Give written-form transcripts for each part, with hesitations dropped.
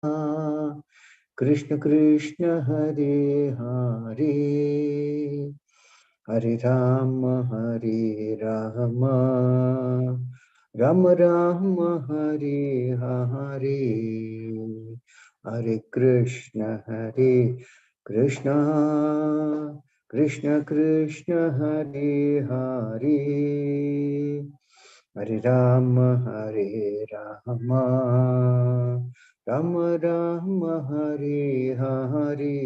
Krishna Krishna Hare Hare, Hare Rama Hare Rama, Rama Rama Hare Hare, Hare Krishna, Krishna Krishna Hare Hare, Hare Rama, Rama Rama Hare Hare,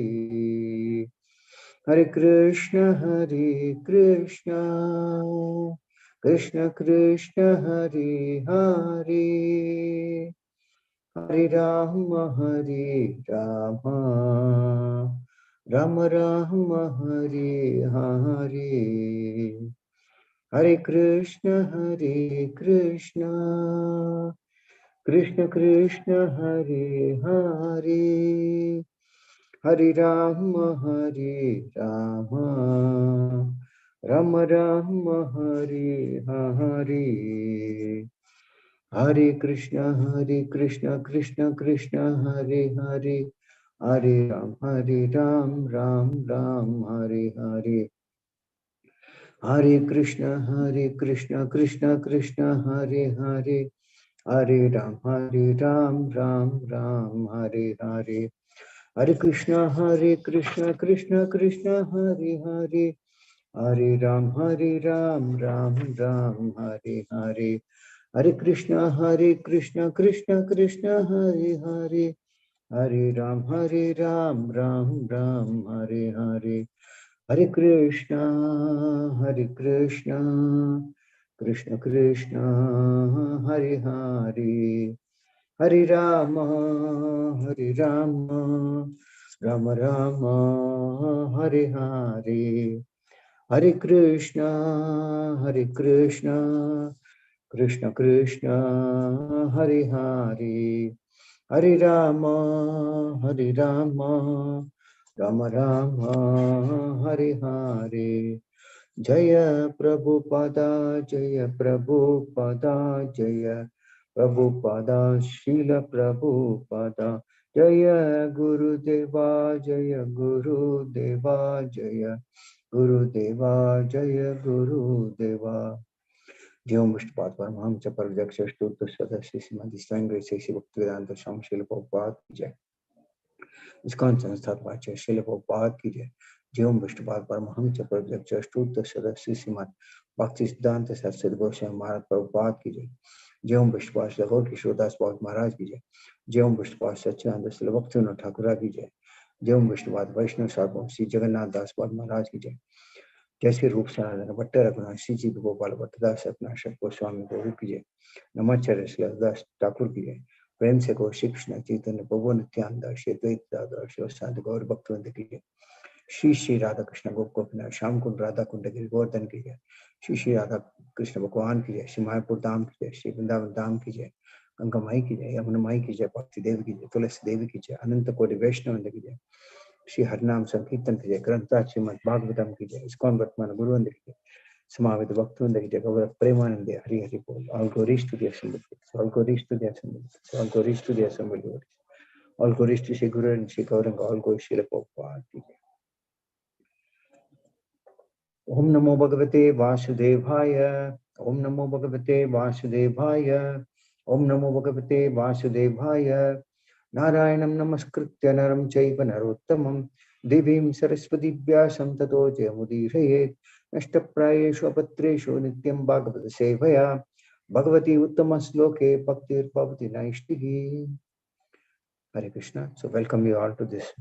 Hare Krishna, Krishna Krishna Hare Hare, Hare Rama, Rama Rama Hare Hare, Hare Krishna, Krishna Krishna Hare Hare, Hare Rama, Rama Rama Hare Hare, Hare Krishna, Krishna Krishna Hare Hare, Hare Ram, Ram Ram Hare Hare, Hare Krishna, Krishna Krishna Hare Hare, Hare Ram, Ram Ram Hare Hare, Hare Krishna, Krishna Krishna Hare Hare, Hare Ram, Ram Ram Hare Hare, Hare Krishna, Krishna Krishna Hare Hare, Hare Ram, Ram Ram Hare Hare, Hare Krishna, Krishna Krishna, Hare Hare, Hare Rama, Rama Rama, Hare Hare, Hare Krishna, Krishna Krishna, Hare Hare, Hare Rama, Rama Rama, Hare Hare, Jaya Prabhupada, Jaya Prabhupada, Srila Prabhupada, Jaya Gurudeva, Jaya Gurudeva, Jaya Gurudeva. Jyom Vishnupada Paramahamsa Parvyaksha Stutta Sadasya Srimati Swami Sesi Bhaktivedanta Swami Srila Prabhupada ki jai. ISKCON संस्थान वाच्य श्रील प्रभुपाद की जय। Jyom Vishnupada Paramahamsa Parvyaksha Stutta Sadasya Srimati Bhaktivedanta Saraswati Goswami Maharaj Prabhupada की जय। Jyom Vishnupada Srila Gaur Kishodas Bhagat Maharaj की जय। Jyom Vishnupada Satchidananda Srila Bhaktivinoda Thakur की जय। Jyom Vishnupada Vaishnav Sarvabhaum Sri Jagannath Das Bhagat Maharaj की जय। जय श्री रूप सनातन भट्ट रघुनाथ श्री जी गोपाल भट्टदास सतनाशक गोस्वामी गौर की जय। नमाचार्य श्रीदास ठाकुर की जय। प्रेम से गौ श्री कृष्ण चैतन्य प्रभु नित्यानंद श्री अद्वैत दादा शिवसादि गौर भक्तवृंद की जय। श्री श्री राधा कृष्ण गोपकुंड श्याम कुंड राधा कुंड गिरिवर्धन की जय। श्री श्री राधा कृष्ण भगवान की जय। श्री मायापुर धाम की जय। श्री वृंदावन धाम की जय। गंगा माई की जय। यमुना माई की जय। भक्ति देवी की जय। तुलसी देवी की जय। अनंत कोटि वैष्णव की जय। श्री हरिनाम संकीर्तन की जय। ग्रंथराज श्रीमद् भागवतम की जय। इस्कॉन वर्तमान गुरुवंद की जय। समावेद भक्तवृंद की जय। गौर प्रेमानंद हरि हरि बोल। All glories to the assembled. All glories to the assembled. All glories to the assembled. All glories to Shri Guru and Shri Gauranga. All glories to Shri Prabhupada की जय। Om Namo Bhagavate Vasudevaya. Om Namo Bhagavate Vasudevaya. Om Namo Bhagavate Vasudevaya. Narayanam Namaskritya Naram Chaiva Narottamam Devim Saraswati Vyasam Tato Jayamudiraye Nashtaprayeshu Apatreshu Nityam Bhagavata Sevaya Bhagavati Uttama Sloke Bhaktir Bhavati Naishtihi. Hare Krishna. So welcome you all to this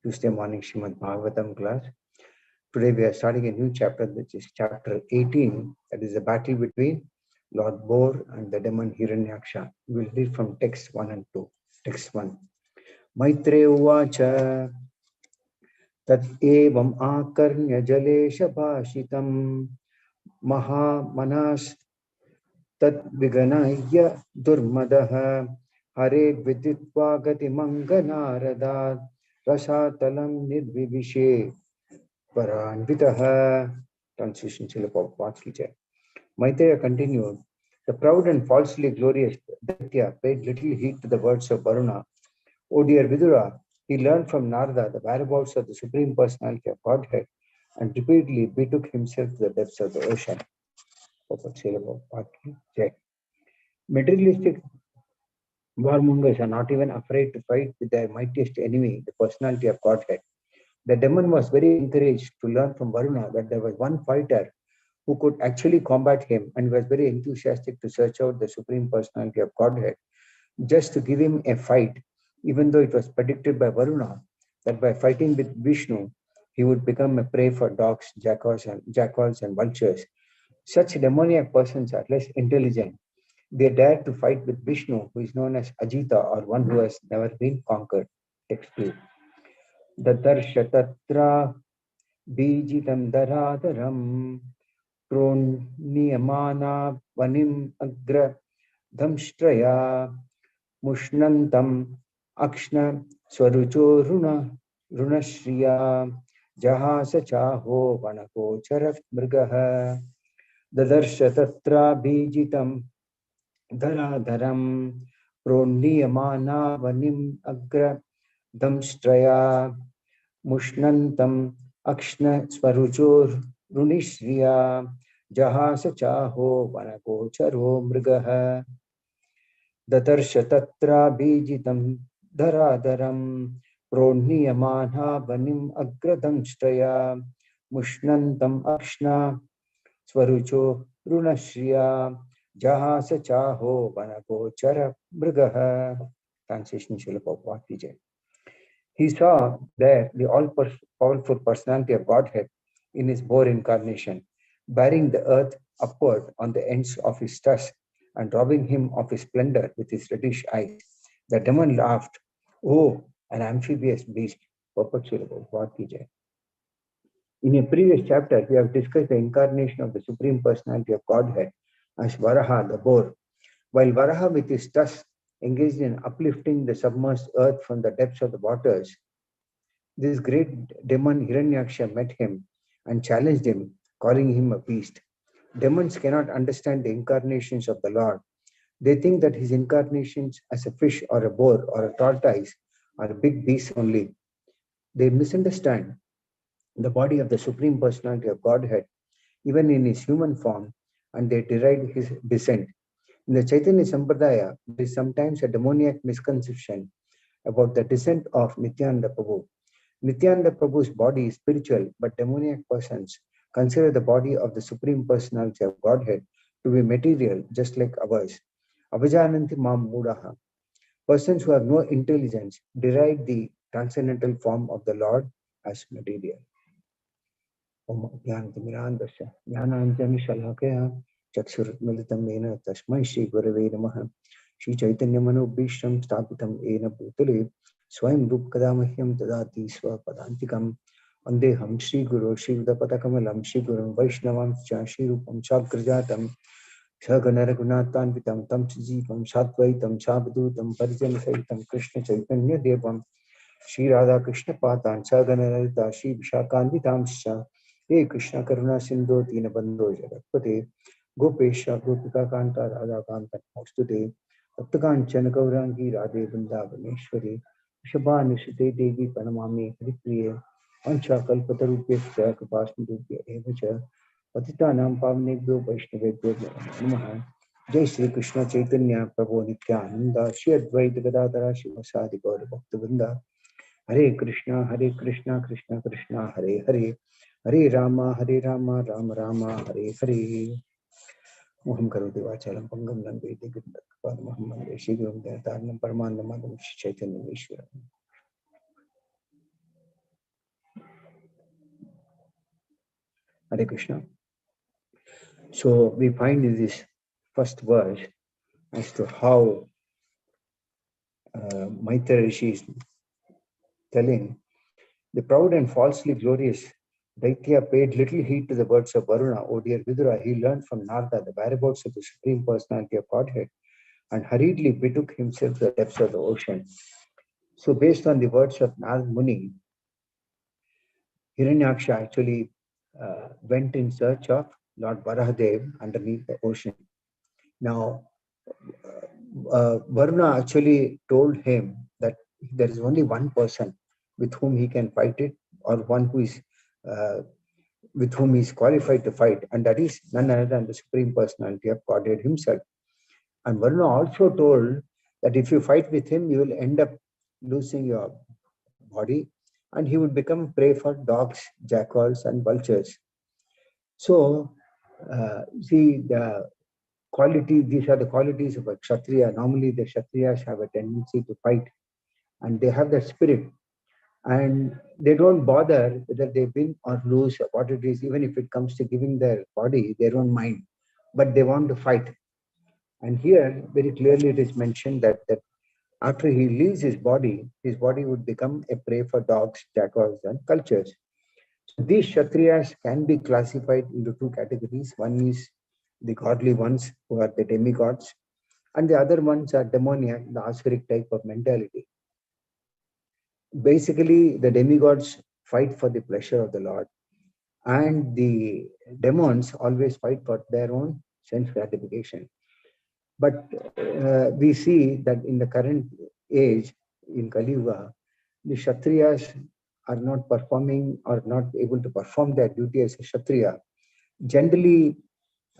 Tuesday morning Srimad Bhagavatam class. Today we are starting a new chapter, which is chapter 18, that is the battle between Lord Bor and the demon Hiranyaksha. We will read from text 1 and 2. Text 1. Maitre Uvacha Tat evam akarnya jalesha bhashitam Mahamanas Tat viganaya durmadaha Hare viditva gati manganaradat Rasatalam nirvivishe Paranvitaha. Translation Srila Prabhupada ki jai. Maitreya continued, the proud and falsely glorious Daitya paid little heed to the words of Varuna, O dear Vidura, he learned from Narada the whereabouts of the Supreme Personality of Godhead and repeatedly betook himself to the depths of the ocean. Materialistic warmongers are not even afraid to fight with their mightiest enemy, the personality of Godhead. The demon was very encouraged to learn from Varuna that there was one fighter who could actually combat him, and was very enthusiastic to search out the Supreme Personality of Godhead just to give him a fight, even though it was predicted by Varuna that by fighting with Vishnu, he would become a prey for dogs, jackals and vultures. Such demoniac persons are less intelligent. They dare to fight with Vishnu, who is known as Ajita, or one who has never been conquered. Text 2. Dadarsha tatra bijitam daradaram niyamana vanim agra dhamstraya mushnantam akshna swarucho runashriya jahasa chaho vanako charat mrigaha dadarsha tatra bijitam धराधरम प्रोन्नीयमाना वनिम अग्र दंष्ट्रया मुष्णन्तं अक्ष्ण स्वरुचोर रुनिश्रिया जहास चाहो वनगोचरो मृगः ददर्श तत्रा बीजितं धराधरं प्रोन्नीयमाना वनिम अग्र दंष्ट्रया मुष्णन्तं अक्ष्ण स्वरुचो रुनश्रिया Jahasa chaho vanagochara mrigaha. Translation Srila Prabhupada Vijay. He saw there the all-powerful personality of Godhead in his boar incarnation, bearing the earth upward on the ends of his tusk and robbing him of his splendor with his reddish eyes. The demon laughed, "Oh, an amphibious beast." Prabhupada Srila Prabhupada Vijay. In a previous chapter, we have discussed the incarnation of the Supreme Personality of Godhead as Varaha, the boar. While Varaha with his tusks engaged in uplifting the submerged earth from the depths of the waters, this great demon Hiranyaksha met him and challenged him, calling him a beast. Demons cannot understand the incarnations of the Lord. They think that his incarnations as a fish or a boar or a tortoise are big beasts only. They misunderstand the body of the Supreme Personality of Godhead, even in his human form, and they deride his descent. In the Chaitanya Sampradaya, there is sometimes a demoniac misconception about the descent of Nityananda Prabhu. Nityananda Prabhu's body is spiritual, but demoniac persons consider the body of the Supreme Personality of Godhead to be material, just like ours. Avajananti mam mudaha. Persons who have no intelligence deride the transcendental form of the Lord as material. ज्ञानतिमिरान्धस्य ज्ञानाञ्जनशलाकया चक्षुरुन्मिलितं येन तस्मै श्रीगुरवे नमः। श्रीचैतन्यमनोभीष्टं स्थापितं येन भूतले स्वयं रूपकदा मह्यं ददाति स्वपदान्तिकं। वन्देऽहं श्रीगुरो श्रीयुतपदकमलं श्रीगुरुं वैष्णवांश्च श्रीरूपं साग्रजातं सगणरघुनाथान्वितं तं सजीवं साद्वैतं सावधूतं परिजनसहितं कृष्णचैतन्यदेवं श्रीराधाकृष्णपादान् सगणललिता श्रीविशाखान्वितांश्च हे कृष्ण करुणा सिंधु दीनबंधो जगत्पते गोपेश गोपिका कांता राधा कांता नमोस्तुते भक्तकांचन गौरांगी राधे वृंदावनेश्वरी वृषभानुसुते देवी प्रणमामि हरिप्रिये पंचाकल्पतरुभ्यश्च कृपासिन्धुभ्य एव च पतितानां पावनेभ्यो वैष्णवेभ्यो नमः। जय श्री कृष्ण चैतन्य प्रभु नित्यानंद श्री अद्वैत गदाधर शिवसादि गौर भक्तवृंद। हरे कृष्णा कृष्णा कृष्णा हरे हरे, हरे राम राम राम हरे हरे। मोहं करोति वाचालं पंगं लंघयति गिरिं वन्दे श्रीगुरुं दयातारणं परमानन्दमाधवं श्रीचैतन्येश्वरम्। Hare Krishna. So we find in this first verse as to how Maitreya Rishi is telling the proud and falsely glorious Daitya paid little heed to the words of Varuna. O dear Vidura, he learned from Narada the whereabouts of the Supreme Personality of Godhead and hurriedly betook himself to the depths of the ocean. So based on the words of Narad Muni, Hiranyaksha actually went in search of Lord Varahadev underneath the ocean. Now, Varuna actually told him that there is only one person with whom he can fight it, or one who is with whom he is qualified to fight, and that is none other than the Supreme Personality of Godhead himself. And Varuna also told that if you fight with him, you will end up losing your body, and he would become prey for dogs, jackals, and vultures. So, see, these are the qualities of a Kshatriya. Normally, the Kshatriyas have a tendency to fight, and they have that spirit, and they don't bother whether they win or lose or what it is. Even if it comes to giving their body, they don't mind, but they want to fight. And here, very clearly, it is mentioned that after he leaves his body would become a prey for dogs, jackals, and cultures. So these Kshatriyas can be classified into two categories. One is the godly ones, who are the demigods, and the other ones are demoniac, the asuric type of mentality. Basically, the demigods fight for the pleasure of the Lord, and the demons always fight for their own sense gratification. But we see that in the current age, in Kali Yuga, the Kshatriyas are not performing or not able to perform their duty as a Kshatriya. Generally,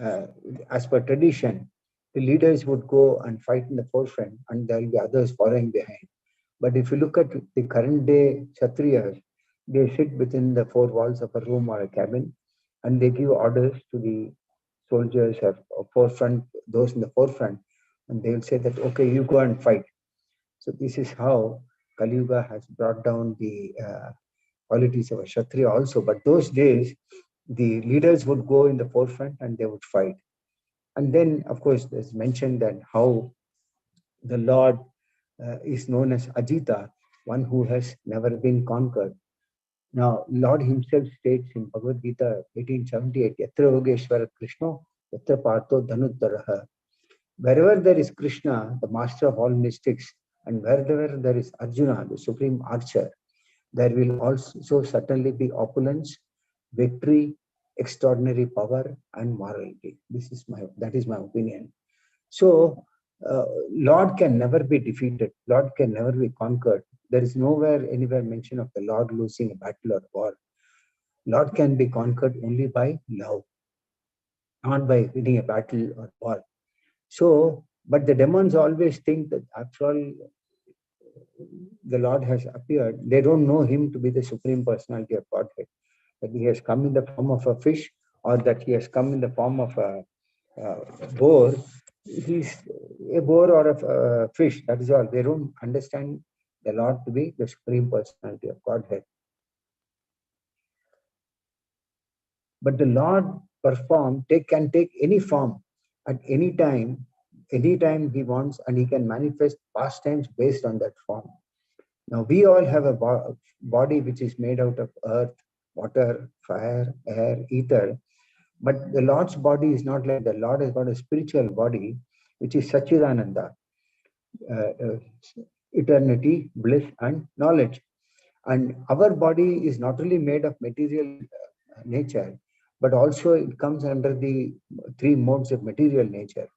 uh, as per tradition, the leaders would go and fight in the forefront, and there will be others following behind. But if you look at the current day Kshatriyas, they sit within the four walls of a room or a cabin, and they give orders to the soldiers or forefront, those in the forefront, and they will say that, okay, you go and fight. So this is how Kali Yuga has brought down the qualities of a Kshatriya also. But those days, the leaders would go in the forefront and they would fight. And then, of course, there's mentioned that how the Lord is known as Ajita, one who has never been conquered. Now, Lord himself states in Bhagavad Gita 1878, Yatra Yogeshwara Krishna, Yatra Partho Dhanuddaraha. Wherever there is Krishna, the master of all mystics, and wherever there is Arjuna, the supreme archer, there will also certainly be opulence, victory, extraordinary power, and morality. That is my opinion. So, Lord can never be defeated. Lord can never be conquered. There is nowhere, anywhere mention of the Lord losing a battle or war. Lord can be conquered only by love, not by winning a battle or war. So, but the demons always think that after all, the Lord has appeared. They don't know him to be the Supreme Personality of Godhead, that he has come in the form of a fish, or that he has come in the form of a boar. He's a boar or a fish, that is all. They don't understand the Lord to be the Supreme Personality of Godhead. But the Lord can take any form at any time he wants, and he can manifest pastimes based on that form. Now, we all have a body which is made out of earth, water, fire, air, ether. But the Lord's body is not like that. The Lord has got a spiritual body, which is Sachidananda, uh, eternity, bliss, and knowledge. And our body is not only made of material nature, but also it comes under the three modes of material nature.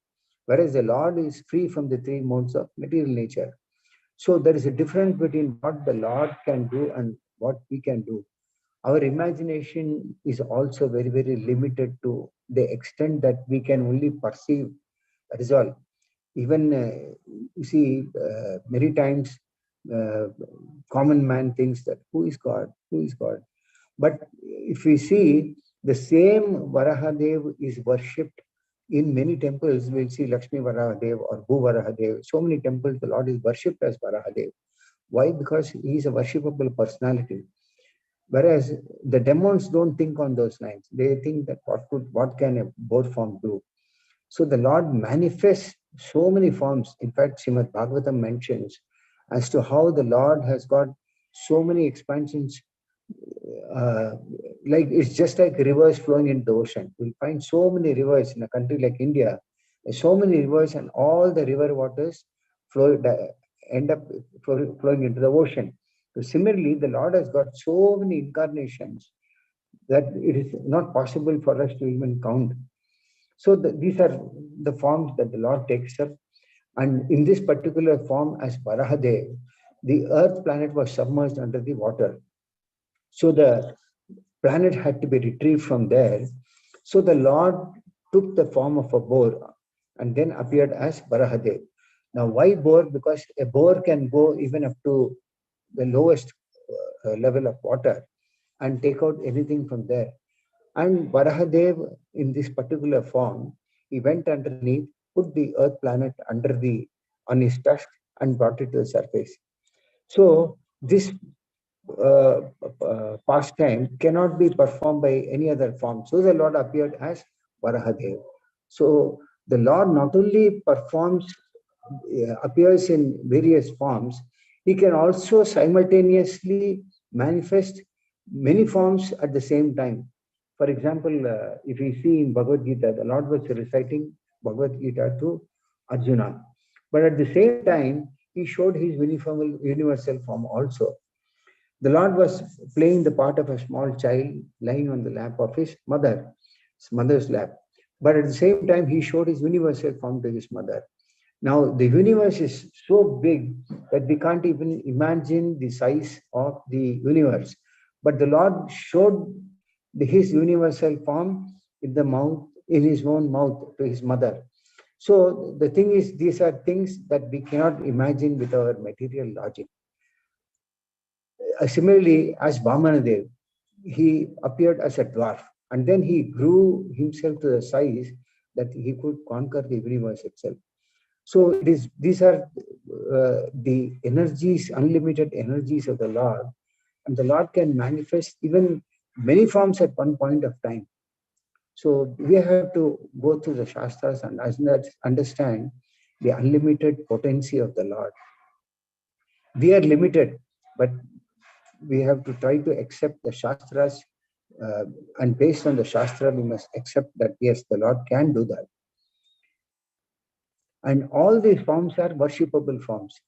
Whereas the Lord is free from the three modes of material nature. So there is a difference between what the Lord can do and what we can do. Our imagination is also very, very limited to the extent that we can only perceive. That is all. Even, you see, many times uh, common man thinks that who is God? Who is God? But if we see, the same Varahadev is worshipped in many temples. We'll see Lakshmi Varahadev or Bhu Varahadev. So many temples, the Lord is worshipped as Varahadev. Why? Because he is a worshipable personality. Whereas the demons don't think on those lines. They think that what can a both form do? So the Lord manifests so many forms. In fact, Srimad Bhagavatam mentions as to how the Lord has got so many expansions. Like it's just like rivers flowing into the ocean. You'll find so many rivers in a country like India. There's so many rivers, and all the river waters end up flowing into the ocean. So similarly, the Lord has got so many incarnations that it is not possible for us to even count. So these are the forms that the Lord takes up. And in this particular form as Varahadev, the Earth planet was submerged under the water. So the planet had to be retrieved from there. So the Lord took the form of a boar and then appeared as Varahadev. Now, why boar? Because a boar can go even up to the lowest level of water and take out anything from there. And Varahadev, in this particular form, he went underneath, put the Earth planet under the on his tusk, and brought it to the surface. So this uh, pastime cannot be performed by any other form. So the Lord appeared as Varahadev. So the Lord not only performs, appears in various forms, he can also simultaneously manifest many forms at the same time. For example, if you see in Bhagavad Gita, the Lord was reciting Bhagavad Gita to Arjuna. But at the same time, he showed his universal form also. The Lord was playing the part of a small child lying on the lap of his mother's lap. But at the same time, he showed his universal form to his mother. Now, the universe is so big that we can't even imagine the size of the universe. But the Lord showed his universal form in the mouth, in his own mouth to his mother. So the thing is, these are things that we cannot imagine with our material logic. Similarly, as Vamanadev, he appeared as a dwarf and then he grew himself to the size that he could conquer the universe itself. So it is; these are the energies, unlimited energies of the Lord, and the Lord can manifest even many forms at one point of time. So we have to go through the Shastras and understand the unlimited potency of the Lord. We are limited, but we have to try to accept the Shastras, and based on the Shastra, we must accept that yes, the Lord can do that. And all these forms are worshipable forms.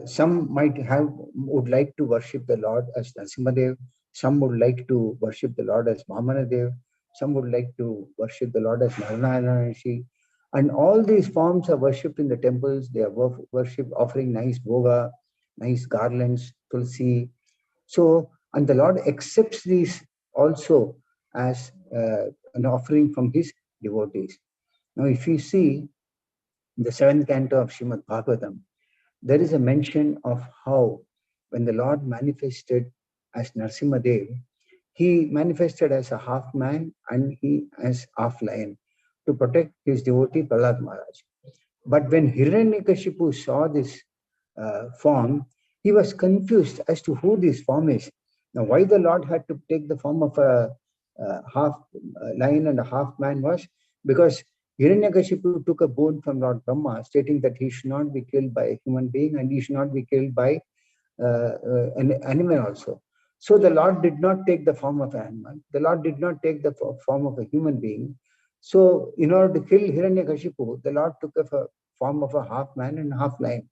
Some would like to worship the Lord as Narasimhadev, some would like to worship the Lord as Vamanadev, some would like to worship the Lord as Narayana Rishi. And all these forms are worshipped in the temples. They are worshipped offering nice bhoga, nice garlands, tulsi. So, and the Lord accepts these also as an offering from his devotees. Now, if you see in the 7th canto of Srimad Bhagavatam, there is a mention of how when the Lord manifested as Narasimhadev, he manifested as a half man and he as half lion to protect his devotee Prahlad Maharaj. But when Hiranyakashipu saw this form, he was confused as to who this form is. Now, why the Lord had to take the form of a half lion and a half man was because Hiranyakashipu took a boon from Lord Brahma, stating that he should not be killed by a human being and he should not be killed by an animal also. So the Lord did not take the form of an animal. The Lord did not take the form of a human being. So in order to kill Hiranyakashipu, the Lord took a form of a half man and half lion.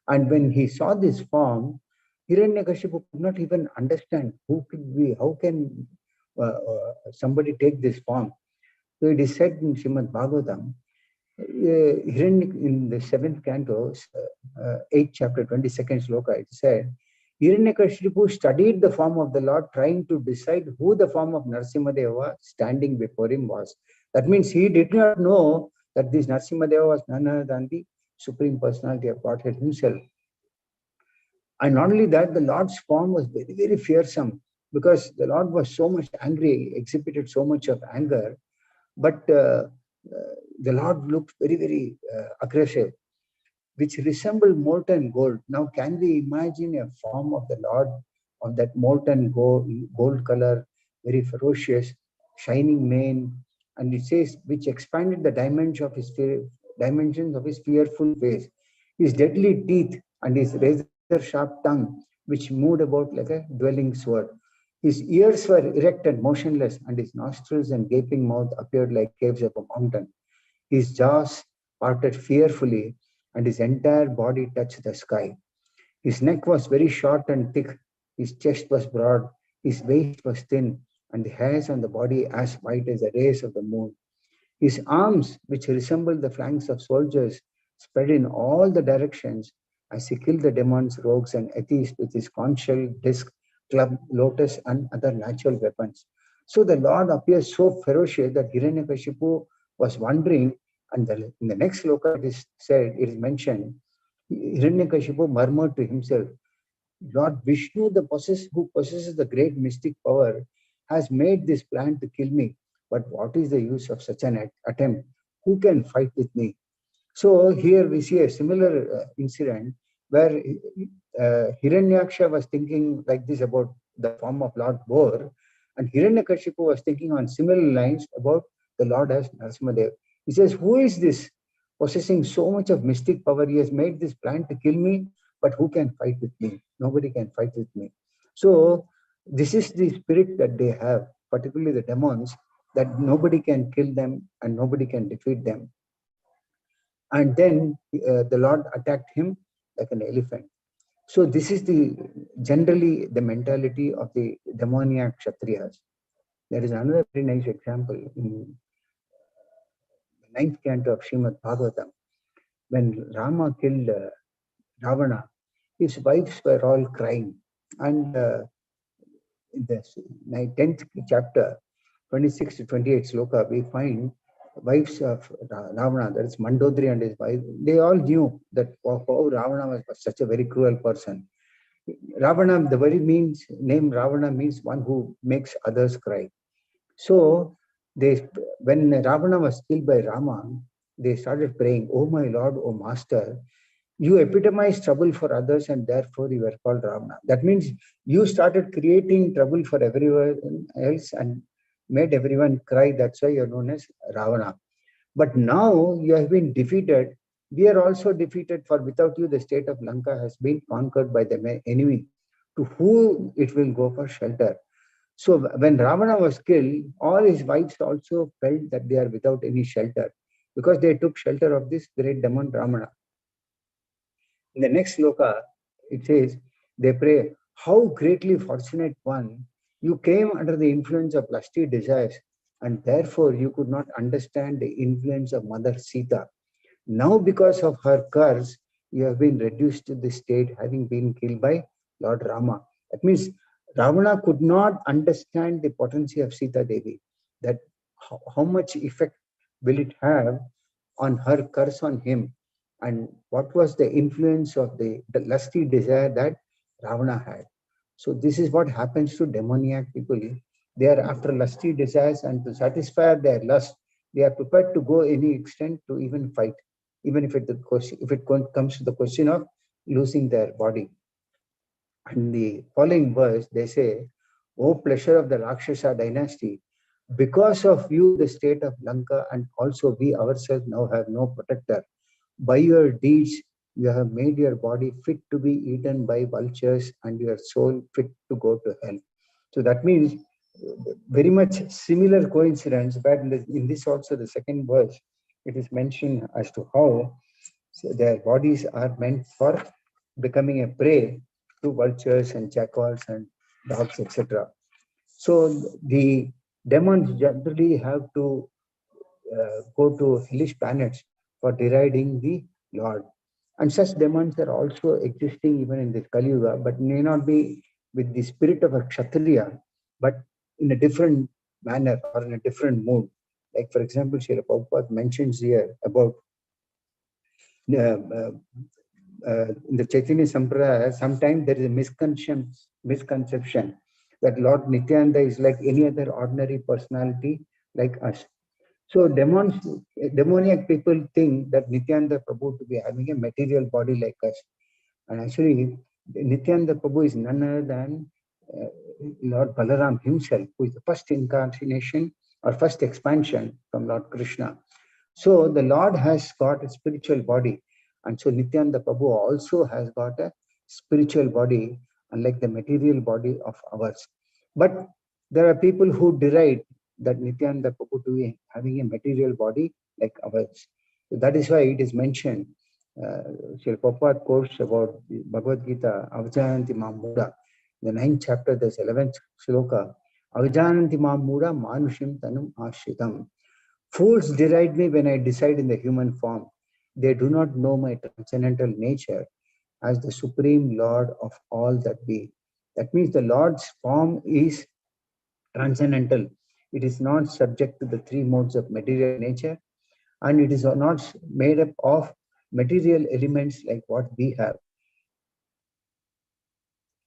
And when he saw this form, Hiranyakashipu could not even understand who could be, how can somebody take this form. So it is said in Srimad Bhagavatam, in the 7th canto, 8th chapter, 22nd sloka, it said, Hiranyakashipu studied the form of the Lord, trying to decide who the form of Narasimhadeva standing before him was. That means he did not know that this Narasimhadeva was none other than the Supreme Personality of Godhead himself. And not only that, the Lord's form was very, very fearsome because the Lord was so much angry, exhibited so much of anger, but the Lord looked very, very aggressive, which resembled molten gold. Now, can we imagine a form of the Lord of that molten gold color, very ferocious, shining mane, and it says, which expanded the dimensions of his fearful face, his deadly teeth, and his razor-sharp tongue, which moved about like a dwelling sword. His ears were erect and motionless, and his nostrils and gaping mouth appeared like caves of a mountain. His jaws parted fearfully, and his entire body touched the sky. His neck was very short and thick, his chest was broad, his waist was thin, and the hairs on the body as white as the rays of the moon. His arms, which resembled the flanks of soldiers, spread in all the directions, as he killed the demons, rogues, and atheists with his conch shell, disc, club, lotus, and other natural weapons. So the Lord appears so ferocious that Hiranyakashipu was wondering, and in the next sloka it is said, it is mentioned, Hiranyakashipu murmured to himself, Lord Vishnu, who possesses the great mystic power, has made this plan to kill me. But what is the use of such an attempt? Who can fight with me? So here we see a similar incident where Hiranyaksha was thinking like this about the form of Lord Boar, and Hiranyakashipu was thinking on similar lines about the Lord as Narasimhadev. He says, who is this possessing so much of mystic power? He has made this plan to kill me, but who can fight with me? Nobody can fight with me. So this is the spirit that they have, particularly the demons, that nobody can kill them and nobody can defeat them. And then the Lord attacked him like an elephant. So this is generally the mentality of the demoniac Kshatriyas. There is another very nice example in the 9th canto of Srimad Bhagavatam. When Rama killed Ravana, his wives were all crying. And in the 10th chapter, 26 to 28 sloka, we find wives of Ravana, that is Mandodri and his wife, they all knew that how Ravana was such a very cruel person. Ravana, the very name Ravana means one who makes others cry. So when Ravana was killed by Rama, they started praying, "Oh my Lord, oh Master, you epitomize trouble for others and therefore you were called Ravana." That means you started creating trouble for everyone else and made everyone cry. That's why you're known as Ravana. But now you have been defeated. We are also defeated, for without you the state of Lanka has been conquered by the enemy. To whom it will go for shelter? So when Ravana was killed, all his wives also felt that they are without any shelter because they took shelter of this great demon Ravana. In the next sloka, it says, they pray, how greatly fortunate one, you came under the influence of lusty desires, and therefore you could not understand the influence of Mother Sita. Now, because of her curse, you have been reduced to this state, having been killed by Lord Rama. That means Ravana could not understand the potency of Sita Devi, that how much effect will it have on her curse on him, and what was the influence of the lusty desire that Ravana had. So this is what happens to demoniac people. They are after lusty desires, and to satisfy their lust, they are prepared to go any extent to even fight, even if it comes to the question of losing their body. And the following verse, they say, "O pleasure of the Rakshasa dynasty, because of you, the state of Lanka and also we ourselves now have no protector. By your deeds, you have made your body fit to be eaten by vultures and your soul fit to go to hell." So that means very much similar coincidence, but in this also the second verse, it is mentioned as to how their bodies are meant for becoming a prey to vultures and jackals and dogs, etc. So the demons generally have to go to hellish planets for deriding the Lord. And such demons are also existing even in this Kali Yuga, but may not be with the spirit of a Kshatriya, but in a different manner or in a different mood. Like, for example, Srila Prabhupada mentions here about in the Chaitanya Sampradaya, sometimes there is a misconception that Lord Nityananda is like any other ordinary personality like us. So demoniac people think that Nityananda Prabhu to be having a material body like us. And actually, Nityananda Prabhu is none other than Lord Balaram himself, who is the first incarnation or first expansion from Lord Krishna. So the Lord has got a spiritual body. And so Nityananda Prabhu also has got a spiritual body, unlike the material body of ours. But there are people who deride that Nityananda Prabhu to be having a material body like ours. So that is why it is mentioned, Srila Prabhupada quotes about Bhagavad Gita, Avajananti Mamuda, the 9th chapter, the 11th sloka, Avajananti Mamuda Manushim Tanum Ashritam. Fools deride me when I decide in the human form. They do not know my transcendental nature. as the Supreme Lord of all that be. That means the Lord's form is transcendental. It is not subject to the three modes of material nature, and it is not made up of material elements like what we have.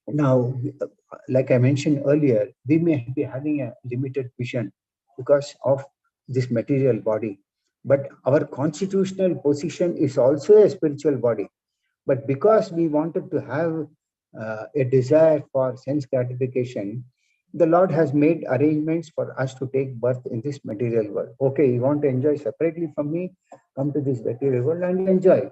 Now, like I mentioned earlier, we may be having a limited vision because of this material body, but our constitutional position is also a spiritual body. But because we wanted to have a desire for sense gratification, the Lord has made arrangements for us to take birth in this material world. Okay, you want to enjoy separately from me, come to this material world and enjoy.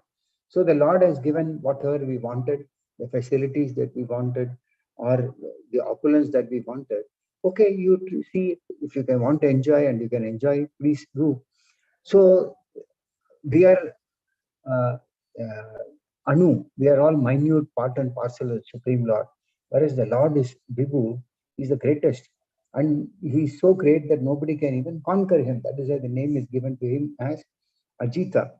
So the Lord has given whatever we wanted, the facilities that we wanted, or the opulence that we wanted. Okay, you see if you can want to enjoy and you can enjoy, please do. So we are uh, uh, Anu, we are all minute part and parcel of the Supreme Lord. Whereas the Lord is Vibhu, is the greatest. And he is so great that nobody can even conquer him. That is why the name is given to him as Ajita.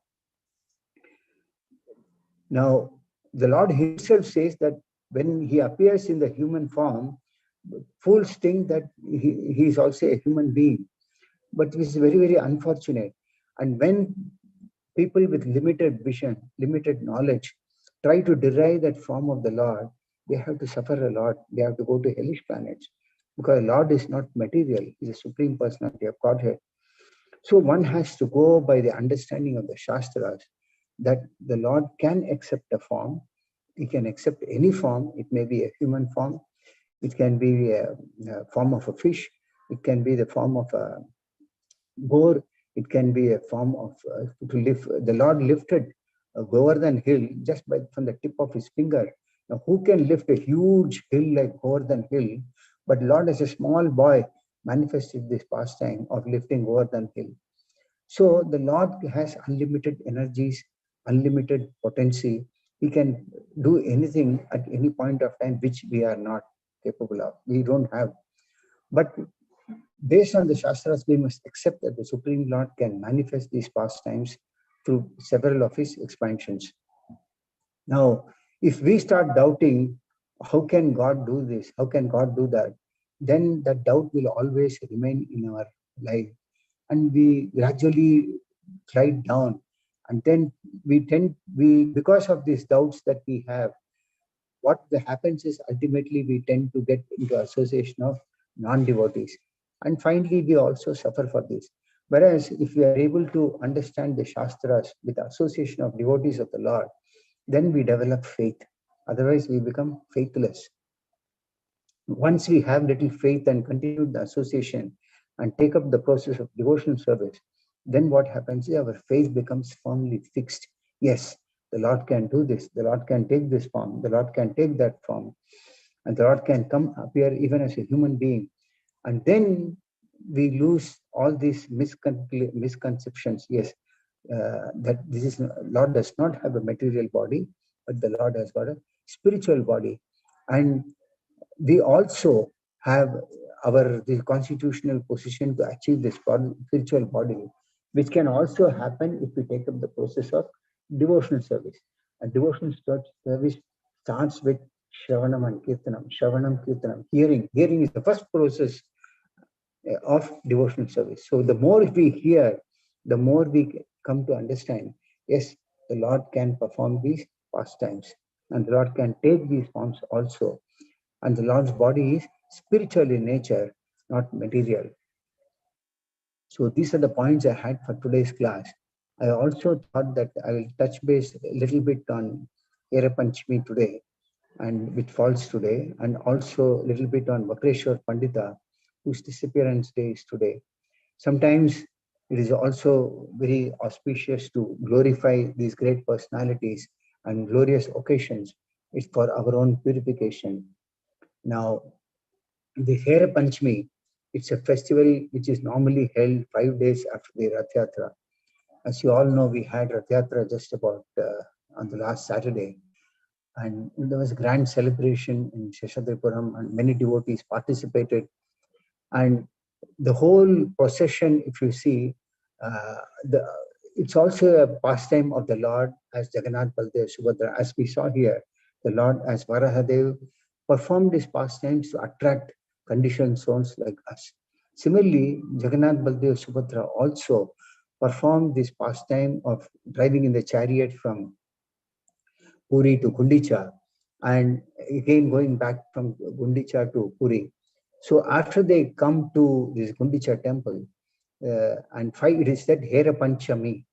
Now, the Lord himself says that when he appears in the human form, fools think that he is also a human being. But this is very, very unfortunate. And when people with limited vision, limited knowledge, try to derive that form of the Lord, they have to suffer a lot. They have to go to hellish planets because Lord is not material. He's a supreme personality of Godhead. So one has to go by the understanding of the Shastras that the Lord can accept a form. He can accept any form. It may be a human form. It can be a form of a fish. It can be the form of a boar. It can be a form of to lift. The Lord lifted Govardhan hill just by from the tip of his finger. Now, who can lift a huge hill like Govardhan hill? But Lord, as a small boy, manifested this pastime of lifting Govardhan hill. So the Lord has unlimited energies, unlimited potency. He can do anything at any point of time, which we are not capable of. We don't have. But based on the Shastras, we must accept that the Supreme Lord can manifest these pastimes through several of his expansions. Now, if we start doubting, how can God do this? How can God do that? Then that doubt will always remain in our life. And we gradually slide down. And then because of these doubts that we have, what happens is ultimately we tend to get into association of non-devotees. And finally, we also suffer for this. Whereas if we are able to understand the Shastras with the association of devotees of the Lord, then we develop faith. Otherwise, we become faithless. Once we have little faith and continue the association and take up the process of devotional service, then what happens is our faith becomes firmly fixed. Yes, the Lord can do this. The Lord can take this form. The Lord can take that form. And the Lord can come appear even as a human being. And then we lose all these misconceptions. Yes, that this is Lord does not have a material body, but the Lord has got a spiritual body. And we also have the constitutional position to achieve this spiritual body, which can also happen if we take up the process of devotional service. And devotional service starts with Shravanam and Kirtanam. Shravanam, Kirtanam, hearing. Hearing is the first process of devotional service. So the more we hear, the more we come to understand, yes, the Lord can perform these pastimes and the Lord can take these forms also. And the Lord's body is spiritual in nature, not material. So these are the points I had for today's class. I also thought that I will touch base a little bit on Hera Panchami today, and which falls today, and also a little bit on Vakreshwar Pandita, whose disappearance day is today. Sometimes it is also very auspicious to glorify these great personalities and glorious occasions. It's for our own purification. Now, the Hera Panchami, it's a festival which is normally held 5 days after the Rath Yatra. As you all know, we had Rath Yatra just about on the last Saturday. And there was a grand celebration in Seshadripuram and many devotees participated. And the whole procession, if you see, uh, the, it's also a pastime of the Lord as Jagannath, Baldev, Subhadra. As we saw here, the Lord as Varahadev performed his pastimes to attract conditioned souls like us. Similarly, Jagannath, Baldev, Subhadra also performed this pastime of driving in the chariot from Puri to Gundicha, and again going back from Gundicha to Puri. So after they come to this Gundicha temple, and five, it is said Hera Panchami.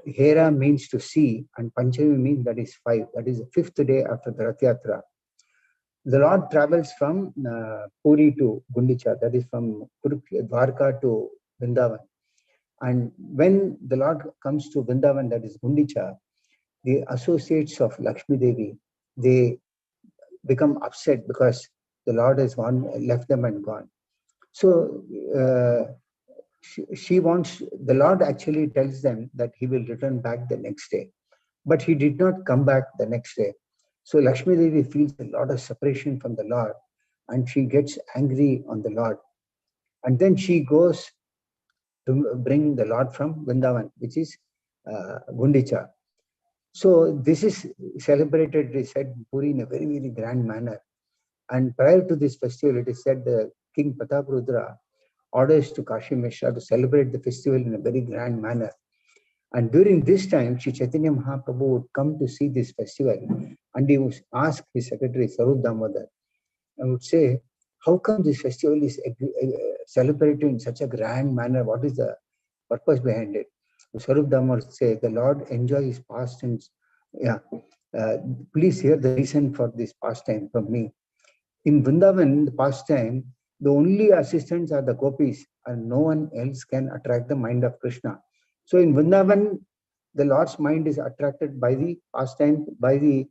Hera means to see, and Panchami means that is 5. That is the 5th day after the Rath Yatra. The Lord travels from Puri to Gundicha, that is from Dwarka to Vrindavan. And when the Lord comes to Vrindavan, that is Gundicha, the associates of Lakshmi Devi, they become upset because the Lord has left them and gone. So she wants, the Lord actually tells them that he will return back the next day. But he did not come back the next day. So Lakshmi Devi feels a lot of separation from the Lord, and she gets angry on the Lord. And then she goes to bring the Lord from Vrindavan, which is Gundicha. So this is celebrated, it is said, Puri in a very, very grand manner. And prior to this festival, it is said the King Prataparudra orders to Kashi Mishra to celebrate the festival in a very grand manner. And during this time, Sri Chaitanya Mahaprabhu would come to see this festival, and he would ask his secretary, Sarup Damodar, and would say, how come this festival is celebrated in such a grand manner? What is the purpose behind it? Sarup Damodar would say, the Lord enjoys his pastimes. Yeah, please hear the reason for this pastime from me. In Vrindavan, the pastime, the only assistants are the gopis, and no one else can attract the mind of Krishna. So in Vrindavan, the Lord's mind is attracted by the pastime, by the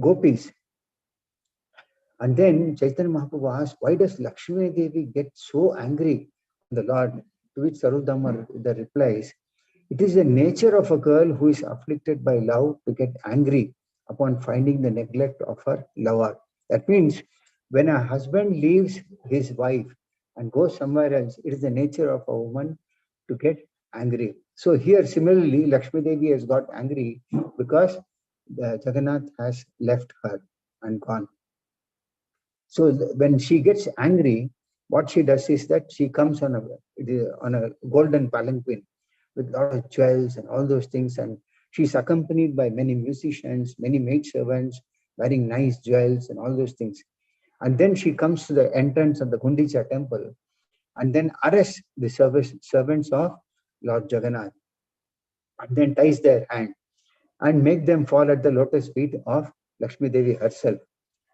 gopis. And then Chaitanya Mahaprabhu asked, why does Lakshmi Devi get so angry on the Lord? To which Sarup Damodar replies, it is the nature of a girl who is afflicted by love to get angry upon finding the neglect of her lover. That means when a husband leaves his wife and goes somewhere else, it is the nature of a woman to get angry. So here, similarly, Lakshmi Devi has got angry because Jagannath has left her and gone. So when she gets angry, what she does is that she comes on a golden palanquin with a lot of jewels and all those things, and she's accompanied by many musicians, many maidservants wearing nice jewels and all those things. And then she comes to the entrance of the Gundicha temple and then arrests the servants of Lord Jagannath, and then ties their hand and make them fall at the lotus feet of Lakshmi Devi herself.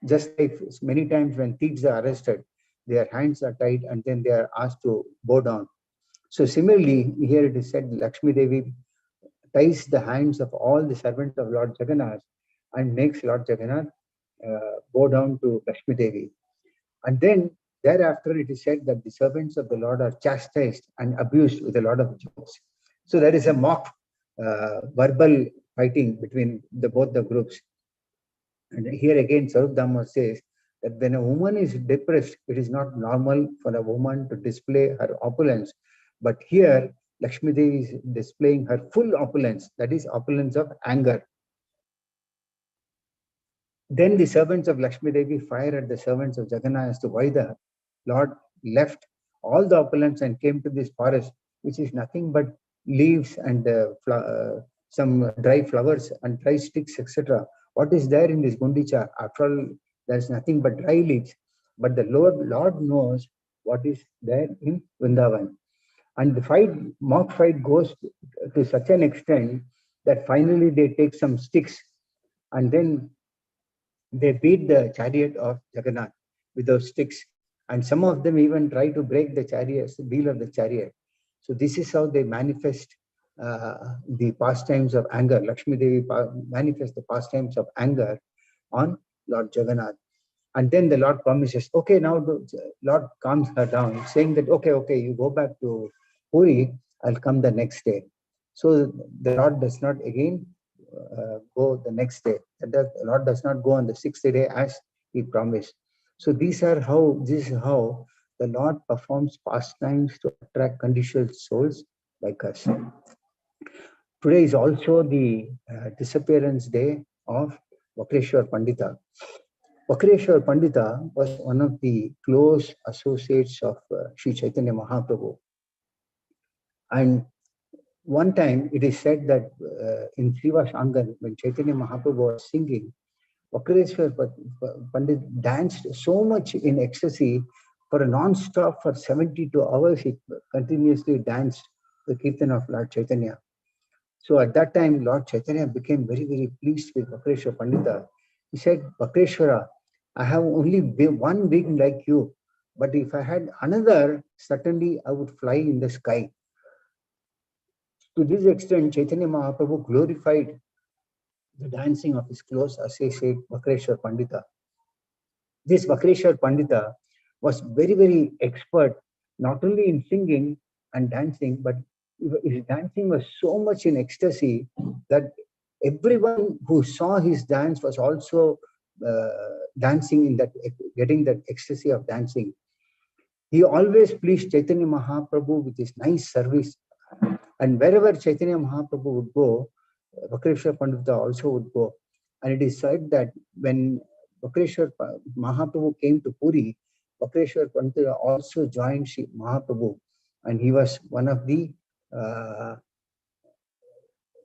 Just like many times when thieves are arrested, their hands are tied and then they are asked to bow down. So similarly, here it is said Lakshmi Devi ties the hands of all the servants of Lord Jagannath and makes Lord Jagannath bow down to Lakshmi Devi. And then thereafter it is said that the servants of the Lord are chastised and abused with a lot of jokes. So there is a mock verbal fighting between both the groups. And here again, Sarup Damodar says that when a woman is depressed, it is not normal for a woman to display her opulence. But here, Lakshmi Devi is displaying her full opulence, that is opulence of anger. Then the servants of Lakshmi Devi fire at the servants of Jagannath as to why the Lord left all the opulence and came to this forest, which is nothing but leaves and some dry flowers and dry sticks, etc. What is there in this Gundicha? After all, there's nothing but dry leaves. But the Lord knows what is there in Vrindavan. And the mock fight goes to such an extent that finally they take some sticks and then they beat the chariot of Jagannath with those sticks. And some of them even try to break the wheel of the chariot. So this is how they manifest the pastimes of anger. Lakshmi Devi manifests the pastimes of anger on Lord Jagannath. And then the Lord promises, okay, now the Lord calms her down, saying that, okay, you go back to Puri, I'll come the next day. So the Lord does not again go the next day. The Lord does not go on the 6th day as he promised. So this is how the Lord performs pastimes to attract conditioned souls like us. Today is also the disappearance day of Vakreshwar Pandita. Vakreshwar Pandita was one of the close associates of Sri Chaitanya Mahaprabhu. And one time it is said that in Srivas Angan, when Chaitanya Mahaprabhu was singing, Vakreshwar Pandit danced so much in ecstasy for a non-stop for 72 hours. He continuously danced the Kirtan of Lord Chaitanya. So at that time, Lord Chaitanya became very, very pleased with Vakreshwar Pandita. He said, Vakreshwara, I have only one wing like you, but if I had another, certainly I would fly in the sky. To this extent, Chaitanya Mahaprabhu glorified the dancing of his close associate Vakreshwar Pandita. This Vakreshwar Pandita was very, very expert, not only in singing and dancing, but his dancing was so much in ecstasy that everyone who saw his dance was also dancing in that, getting that ecstasy of dancing. He always pleased Chaitanya Mahaprabhu with his nice service. And wherever Chaitanya Mahaprabhu would go, Vakreshwar Pandita also would go. And it is said that when Vakreshwar Mahaprabhu came to Puri, Vakreshwar Pandita also joined Shri Mahaprabhu, and he was one of the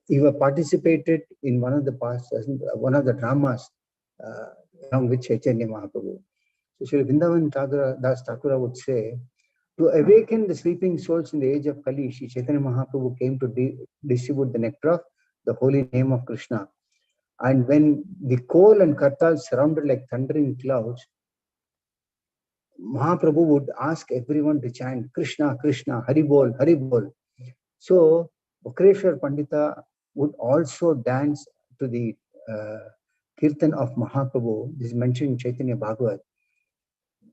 he participated in one of the dramas along with Chaitanya Mahaprabhu. So Shri Vrindavan Das Thakura would say, to awaken the sleeping souls in the age of Kali, Shri Chaitanya Mahaprabhu came to distribute the nectar of the holy name of Krishna. And when the Kol and Kartal surrounded like thundering clouds, Mahaprabhu would ask everyone to chant Krishna, Krishna, Haribol, Haribol. So Vakreshwar Pandita would also dance to the Kirtan of Mahaprabhu. This is mentioned in Chaitanya Bhagavat.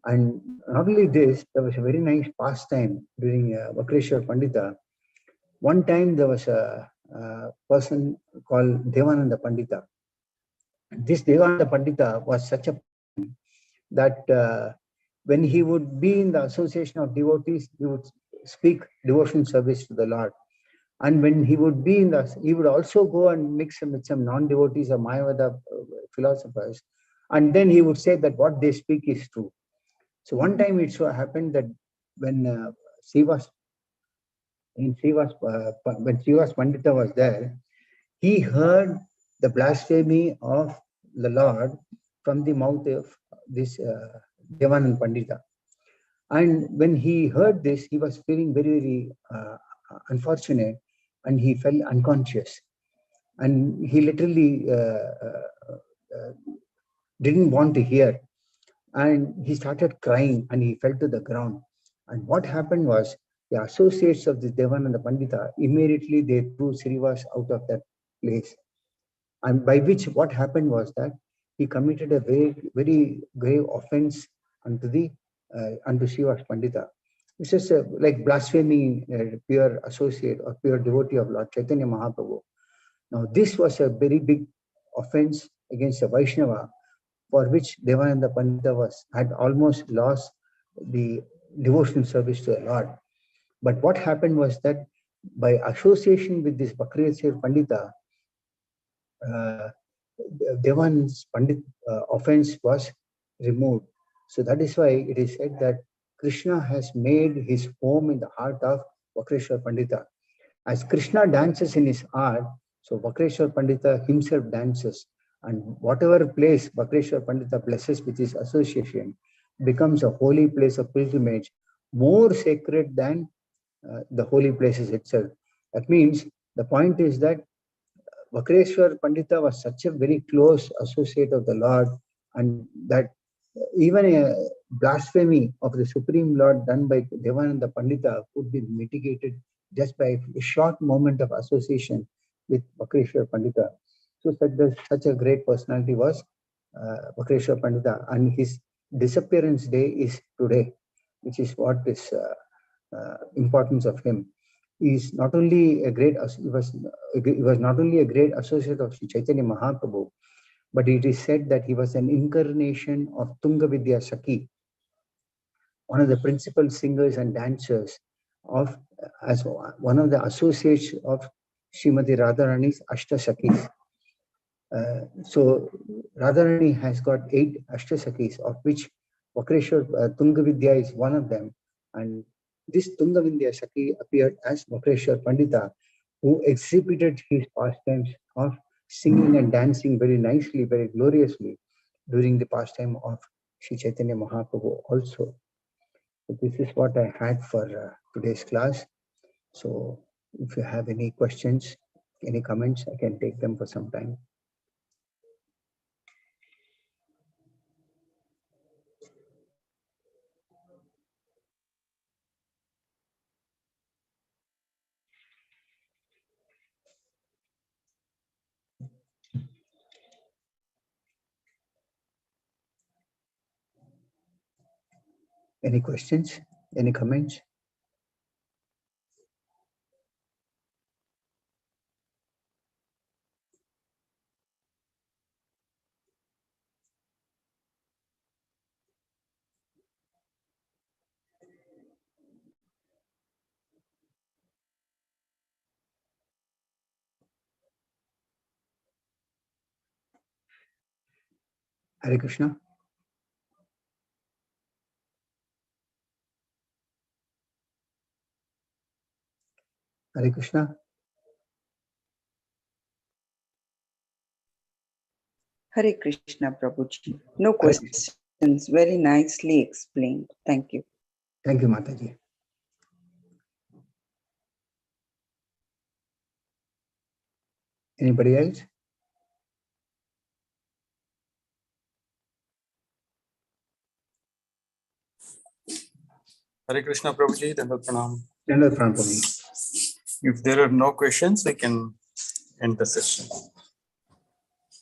And not only this, there was a very nice pastime during Vakreshwar Pandita. One time there was a person called Devananda Pandita. This Devananda Pandita was such a that when he would be in the association of devotees, he would speak devotion service to the Lord. And when he would be he would also go and mix with some non-devotees or Mayavada philosophers. And then he would say that what they speak is true. So one time it so happened that when when Srivas Pandita was there, he heard the blasphemy of the Lord from the mouth of this Devanand Pandita. And when he heard this, he was feeling very, very unfortunate, and he fell unconscious. And he literally didn't want to hear. And he started crying and he fell to the ground. And what happened was, the associates of the Devananda Pandita, immediately they threw Srivas out of that place. And by which what happened was that he committed a very, very grave offense unto Srivas Pandita. This is like blaspheming a pure associate or pure devotee of Lord Chaitanya Mahaprabhu. Now this was a very big offense against a Vaishnava, for which Devananda Pandita had almost lost the devotional service to the Lord. But what happened was that by association with this Vakreshwar Pandita, Devan's Pandit offense was removed. So that is why it is said that Krishna has made his home in the heart of Vakreshwar Pandita. As Krishna dances in his heart, so Vakreshwar Pandita himself dances. And whatever place Vakreshwar Pandita blesses with his association becomes a holy place of pilgrimage, more sacred than the holy places itself. That means the point is that Vakreshwar Pandita was such a very close associate of the Lord, and that even a blasphemy of the Supreme Lord done by Devananda Pandita could be mitigated just by a short moment of association with Vakreshwar Pandita. So such a great personality was Vakreshwar Pandita, and his disappearance day is today, which is what is importance of him. He was not only a great associate of Chaitanya Mahaprabhu, but it is said that he was an incarnation of Tunga Vidya Sakhi, one of the principal singers and dancers as one of the associates of Srimati Radharani's Ashtasakis. So Radharani has got 8 Ashtasakis, of which Vakreshwar Tungavidya is one of them. And this Tungavidya Saki appeared as Vakreshwar Pandita, who exhibited his pastimes of singing and dancing very nicely, very gloriously during the pastime of Sri Chaitanya Mahaprabhu also. So this is what I had for today's class. So if you have any questions, any comments, I can take them for some time. Any questions? Any comments? Hare Krishna. Hare Krishna. Hare Krishna, Prabhuji. No questions. Very nicely explained. Thank you. Thank you, Mataji. Anybody else? Hare Krishna, Prabhuji. Dandavat Pranam. Dandavat Pranam, Prabhuji. If there are no questions, we can end the session.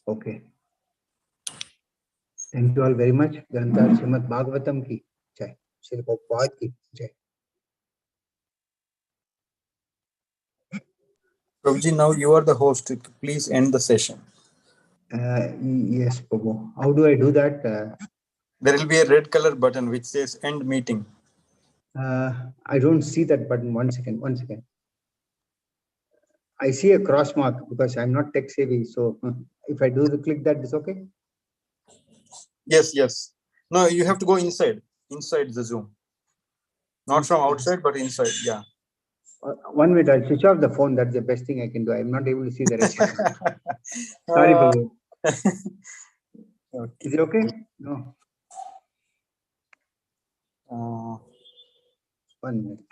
Okay. Thank you all very much. Granthar Srimad Bhagavatam ki jai. Srila Prabhupada ki jai. Prabhuji, now you are the host. Please end the session. Yes, Prabhu. How do I do that? There will be a red color button which says end meeting. I don't see that button. One second. I see a cross mark because I'm not tech savvy. So if I do the click that, it's okay? Yes. No, you have to go inside the Zoom. Not from outside, but inside. Yeah. 1 minute, I'll switch off the phone. That's the best thing I can do. I'm not able to see the red button. Sorry, Prabhu. Okay. Is it okay? No. 1 minute.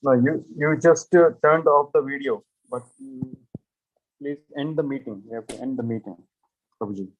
No, you just turned off the video, but please end the meeting. You have to end the meeting, Prabhuji.